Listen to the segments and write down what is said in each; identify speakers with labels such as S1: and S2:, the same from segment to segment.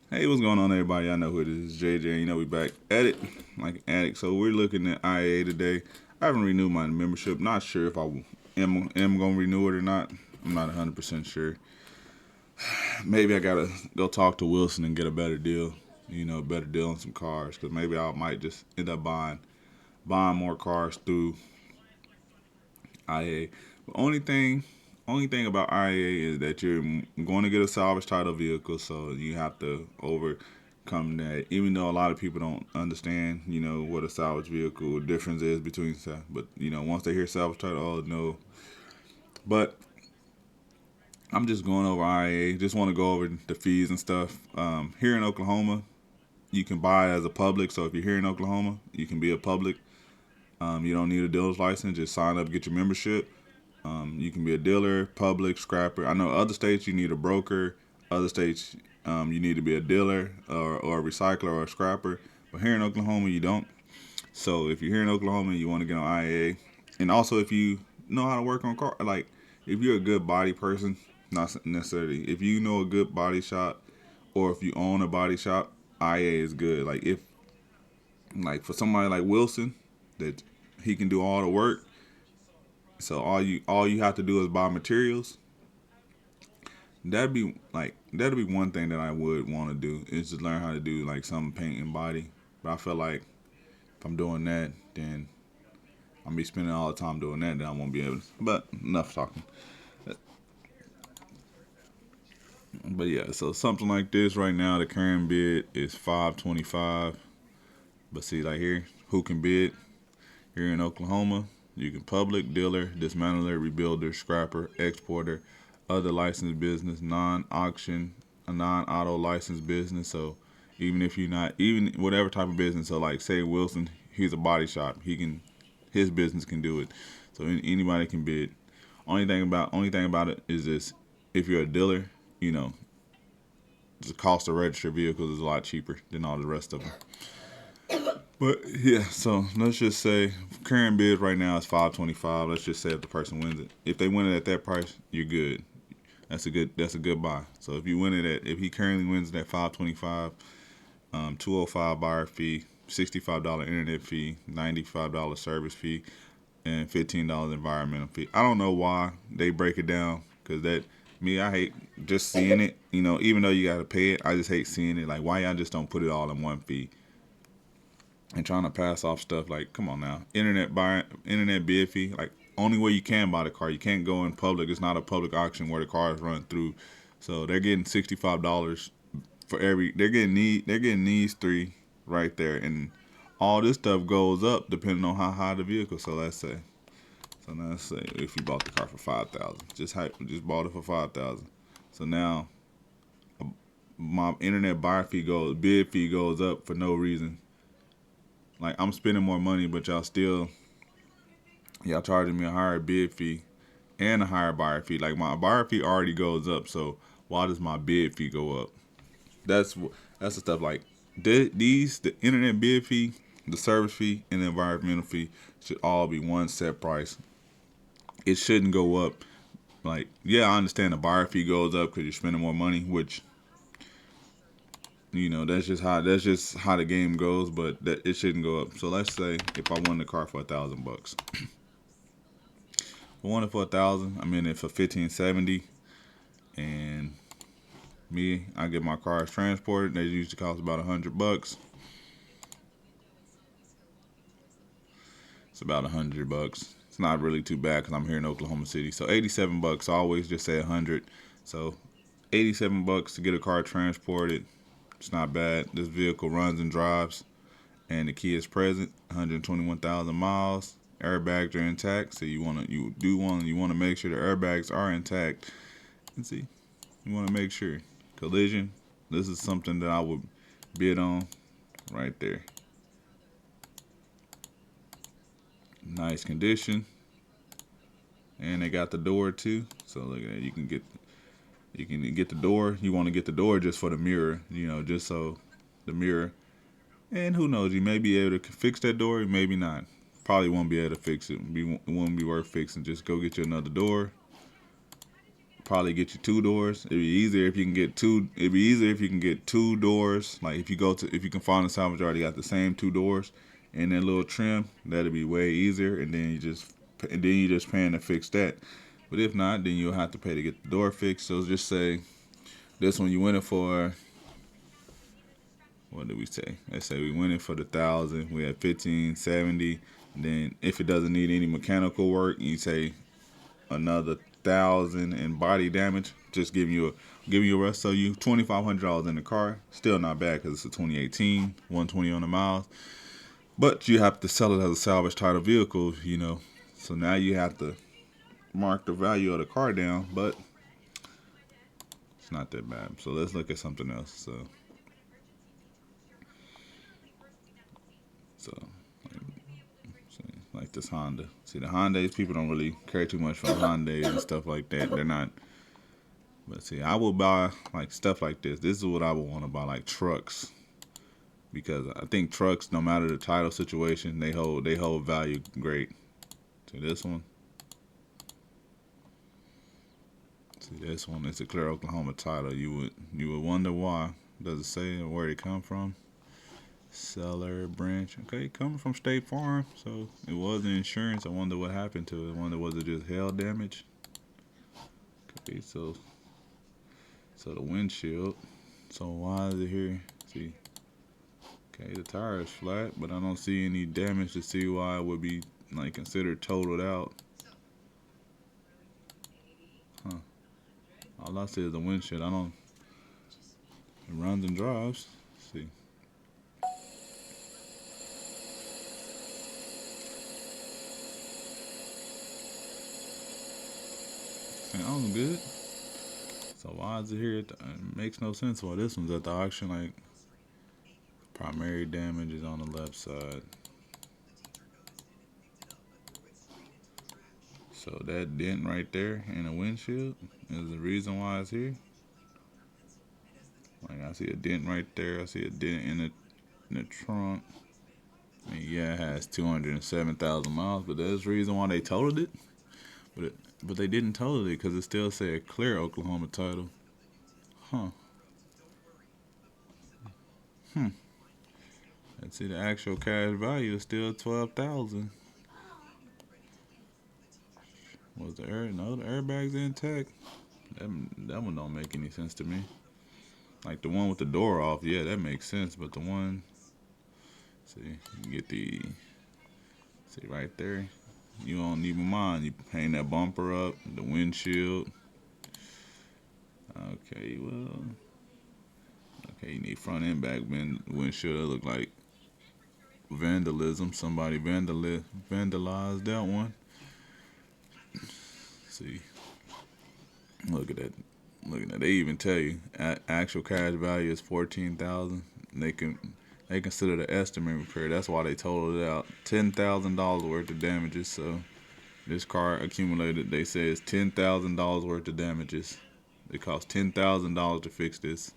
S1: Hey, what's going on, everybody? I know who it is, JJ. You know we back at it like an addict. So we're looking at IAA today. I haven't renewed my membership. Not sure if I am gonna renew it or not. I'm not 100% sure. Maybe I gotta go talk to Wilson and get a better deal. A better deal on some cars because maybe I might just end up buying more cars through IA. The only thing about IA is that you're going to get a salvage title vehicle, so you have to overcome that. Even though a lot of people don't understand, what a salvage vehicle difference is between, but once they hear salvage title, oh no. But I'm just going over IA. Just want to go over the fees and stuff. Here in Oklahoma, you can buy as a public. So if you're here in Oklahoma, you can be a public. You don't need a dealer's license. Just sign up, get your membership. You can be a dealer, public, scrapper. I know other states you need a broker. Other states you need to be a dealer or a recycler or a scrapper. But here in Oklahoma you don't. So if you're here in Oklahoma and you want to get on IA, and also if you know how to work on car, like if you're a good body person, not necessarily. If you know a good body shop or if you own a body shop, IA is good. Like for somebody like Wilson, that he can do all the work. So all you have to do is buy materials. That'd be one thing that I would want to do is to learn how to do like some paint and body. But I feel like if I'm doing that, then I'm be spending all the time doing that. Then I won't be able to. But enough talking. But yeah, so something like this right now, the current bid is 525. But see, like here, who can bid? Here in Oklahoma, you can public, dealer, dismantler, rebuilder, scrapper, exporter, other licensed business, non-auction, a non-auto licensed business. So even if you're not, even whatever type of business. So like say Wilson, he's a body shop. His business can do it. So anybody can bid. Only thing about it is this: if you're a dealer, you know the cost of registered vehicles is a lot cheaper than all the rest of them. But yeah, so let's just say current bid right now is 525. Let's just say if the person wins it, if they win it at that price, you're good. That's a good buy. So if he currently wins it at 525, 205 buyer fee, $65 internet fee, $95 service fee, and $15 environmental fee. I don't know why they break it down because I hate just seeing it. Even though you got to pay it, I just hate seeing it. Like why y'all just don't put it all in one fee? And trying to pass off stuff like, come on now, internet bid fee. Like only way you can buy the car, you can't go in public. It's not a public auction where the cars run through. So they're getting $65 for every. They're getting these three right there, and all this stuff goes up depending on how high the vehicle. So let's say if you bought the car for 5,000, just bought it for 5,000. So now my internet bid fee goes up for no reason. Like I'm spending more money, but y'all charging me a higher bid fee and a higher buyer fee. Like my buyer fee already goes up, so why does my bid fee go up? That's the stuff like the internet bid fee, the service fee, and the environmental fee should all be one set price. It shouldn't go up. Like yeah, I understand the buyer fee goes up because you're spending more money, which that's just how the game goes. But that it shouldn't go up. So let's say if I won the car for $1,000. I won it for 1,000. I'm in it for 1,570, and I get my cars transported. They usually cost about $100. It's about $100. It's not really too bad because I'm here in Oklahoma City. So $87. I always just say 100. So $87 to get a car transported. It's not bad. This vehicle runs and drives, and the key is present. 121,000 miles. Airbags are intact. So you want to make sure the airbags are intact. And see, you want to make sure collision. This is something that I would bid on right there. Nice condition, and they got the door too. So look at that. You can get the door. You want to get the door just for the mirror, just so the mirror. And who knows? You may be able to fix that door, maybe not. Probably won't be able to fix it. It won't be worth fixing. Just go get you another door. probably get you 2 doors. It'd be easier if you can get two. It'd be easier if you can get 2 doors. Like if you can find a salvage already got the same 2 doors and that little trim, that'd be way easier. And then you just paying to fix that. But if not, then you'll have to pay to get the door fixed. So just say this one you went it for. What did we say? Let's say we went it for the 1,000. We had 1,570. Then if it doesn't need any mechanical work, you say another 1,000 in body damage. Just giving you a rest. So you $2,500 in the car. Still not bad because it's a 2018, 120 on the miles. But you have to sell it as a salvage title vehicle, So now you have to mark the value of the car down, but it's not that bad. So let's look at something else. So like this Honda. See, the Hondas, people don't really care too much for Hondas and stuff like that. They're not. But see, I will buy like stuff like this. This is what I would want to buy, like trucks. Because I think trucks, no matter the title situation, they hold value great. See this one. See this one. It's a clear Oklahoma title. You would wonder why. Does it say where it come from? Seller branch. Okay, coming from State Farm. So it was insurance. I wonder what happened to it. I wonder was it just hail damage? Okay, so the windshield. So why is it here? See. Okay, the tire is flat, but I don't see any damage to see why it would be like considered totaled out. Huh. All I see is the windshield. It runs and drives. Let's see. Sounds good. So why is it here? It makes no sense why this one's at the auction. Like primary damage is on the left side. So that dent right there in the windshield is the reason why it's here. Like I see a dent right there. I see a dent in the trunk. I mean, yeah, it has 207,000 miles, but that's the reason why they totaled it. But they didn't total it because it still said clear Oklahoma title. Huh. Let's see, the actual cash value is still 12,000. Was the airbags intact? That one don't make any sense to me. Like the one with the door off, yeah, that makes sense. But the one, see, you get see right there. You don't even mind. You hang that bumper up, the windshield. Okay, well, you need front and back windshield. That look like vandalism. Somebody vandalized that one. See, look at that. They even tell you actual cash value is 14,000. They consider the estimate repair. That's why they totaled it out. $10,000 worth of damages. So this car accumulated. They say it's $10,000 worth of damages. It cost $10,000 to fix this,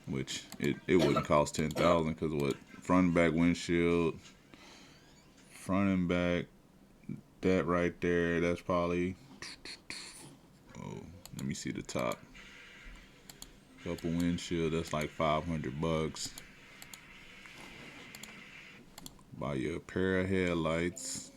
S1: which it wouldn't cost $10,000 because what front and back windshield, front and back, that right there. That's probably. Oh, let me see the top. Couple windshield. That's like $500. Buy you a pair of headlights.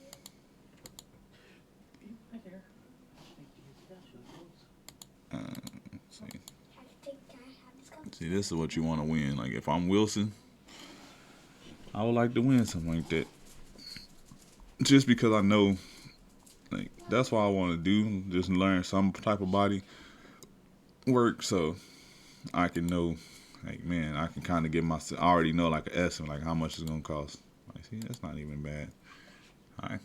S1: See, this is what you want to win. Like if I'm Wilson, I would like to win something like that. Just because I know, like that's what I want to do. Just learn some type of body work, so I can know. Like man, I can kind of get myself. I already know like an estimate, like how much it's gonna cost. Like see, that's not even bad. All right,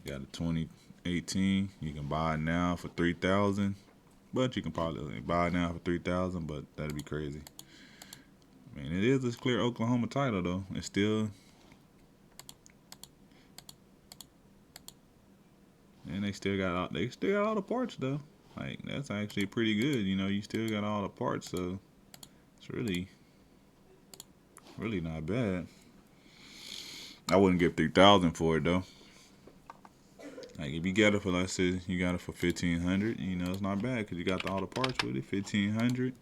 S1: you got a 2018. You can buy it now for 3,000. But you can probably buy it now for 3,000, but that'd be crazy. I mean, it is a clear Oklahoma title though. It's still, and they still got all the parts though. Like that's actually pretty good. You still got all the parts, so it's really not bad. I wouldn't give 3,000 for it though. Like if you get it for, let's say you got it for 1,500, you know it's not bad because you got all the parts with it. 1,500.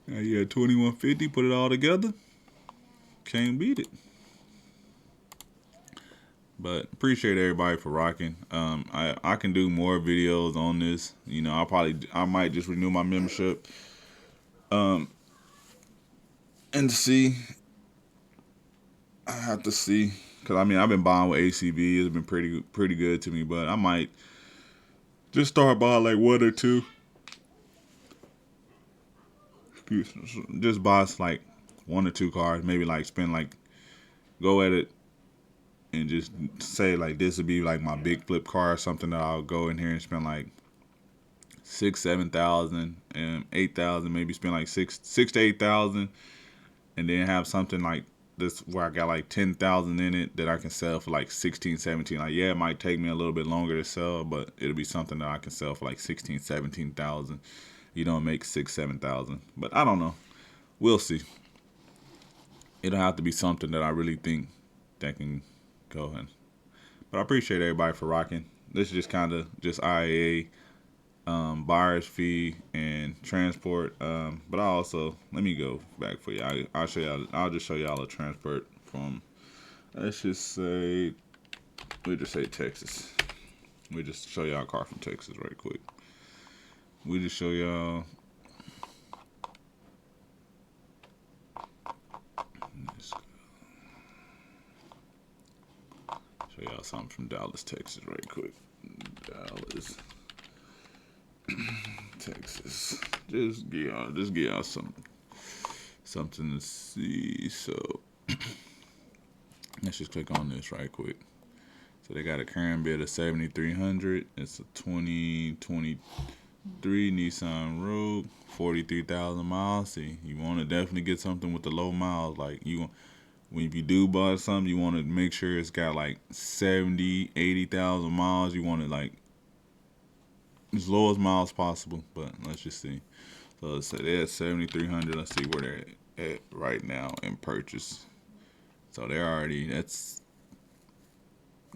S1: Now you had 2,150. Put it all together. Can't beat it. But appreciate everybody for rocking. I can do more videos on this. You know, I might just renew my membership. And see, I have to see, cause I mean I've been buying with ACV. It's been pretty good to me. But I might just start buying like one or two. Just buy like one or two cars. Maybe like spend like go at it and just say like this would be like my big flip car or something that I'll go in here and spend like 6,000, 7,000, and 8,000. Maybe spend like six to 8,000, and then have something like this where I got like 10,000 in it that I can sell for like 16, 17. Like yeah, it might take me a little bit longer to sell, but it'll be something that I can sell for like 16, 17,000. You know, make 6, 7,000. But I don't know. We'll see. It'll have to be something that I really think that can go in. But I appreciate everybody for rocking. This is just kind of just IAA, buyer's fee and transport. But I also, let me go back for you. I'll show y'all. I'll just show y'all a transport from. Let's just say, we just say Texas. We just show y'all a car from Texas right quick. We just show y'all. Show y'all something from Dallas, Texas, right quick. Dallas, Texas. Just give y'all something to see. So let's just click on this right quick. So they got a current bid of 7,300. It's a 2023 Nissan Rogue, 43,000 miles. See, you want to definitely get something with the low miles. Like when you do buy something, you want to make sure it's got like 70, 80,000 miles. You want it like as low as miles possible. But let's just see. So let's say they're at 7,300. Let's see where they're at right now in purchase. So they're already, that's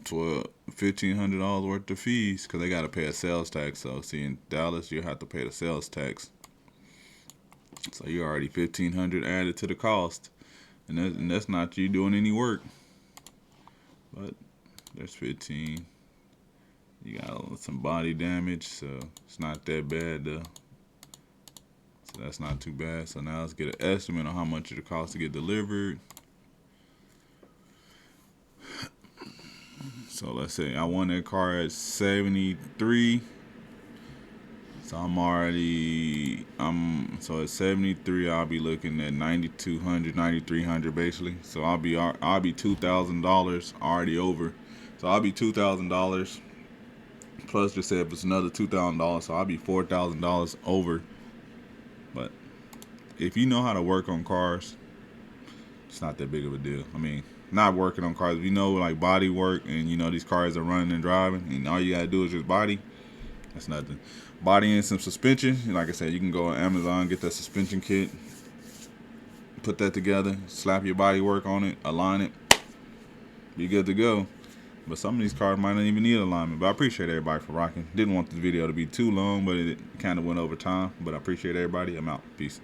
S1: $1,500 worth of fees because they got to pay a sales tax. So see, in Dallas, you have to pay the sales tax. So you're already $1,500 added to the cost. And that's not you doing any work. But there's 15. You got some body damage, so it's not that bad though. So that's not too bad. So now let's get an estimate on how much it costs to get delivered. So let's say I won that car at 73. So so at 73, I'll be looking at 9,200, 9,300 basically. So I'll be $2,000 already over. So I'll be $2,000 plus just say if it's another $2,000, so I'll be $4,000 over. But if you know how to work on cars, it's not that big of a deal. I mean, not working on cars, if you know like body work and you know these cars are running and driving, and all you gotta do is just body, that's nothing. Body and some suspension. Like I said, you can go on Amazon, get that suspension kit, put that together, slap your body work on it, align it, be good to go. But some of these cars might not even need alignment. But I appreciate everybody for rocking. Didn't want this video to be too long, but it kind of went over time. But I appreciate everybody. I'm out. Peace.